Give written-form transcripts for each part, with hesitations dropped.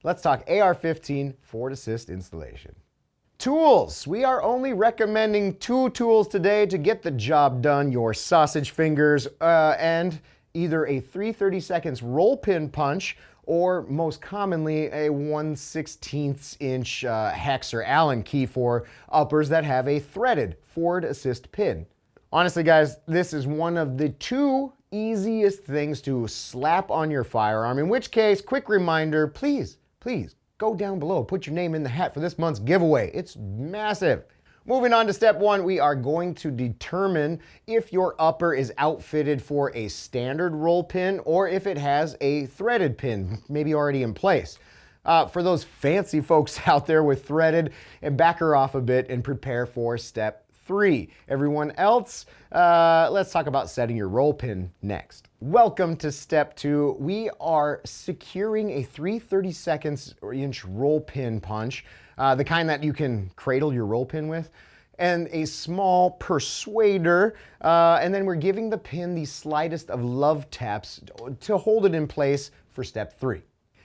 Let's talk AR-15 forward assist installation. Tools. We are only recommending 2 tools today to get the job done. Your sausage fingers and either a 3/32 roll pin punch or most commonly a 1/16 inch hex or Allen key for uppers that have a threaded forward assist pin. Honestly guys, this is one of the 2 easiest things to slap on your firearm, in which case, quick reminder, please go down below, put your name in the hat for this month's giveaway. It's massive. Moving on to step 1, we are going to determine if your upper is outfitted for a standard roll pin or if it has a threaded pin, maybe already in place. For those fancy folks out there with threaded, and back her off a bit and prepare for step 3. Everyone else, let's talk about setting your roll pin next. Welcome to step 2. We are securing a 3/32 inch roll pin punch, the kind that you can cradle your roll pin with, and a small persuader, and then we're giving the pin the slightest of love taps to hold it in place for step 3.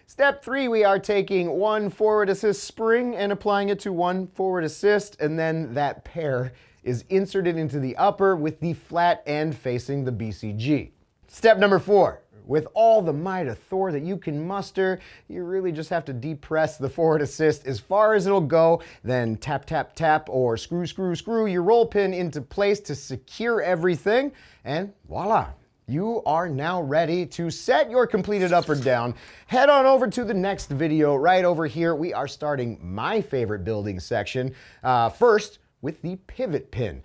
Step 3, we are taking 1 forward assist spring and applying it to 1 forward assist, and then that pair is inserted into the upper with the flat end facing the BCG. Step number 4, with all the might of Thor that you can muster, you really just have to depress the forward assist as far as it'll go, then tap, tap, tap, or screw your roll pin into place to secure everything, and voila. You are now ready to set your completed upper down. Head on over to the next video right over here. We are starting my favorite building section first with the pivot pin.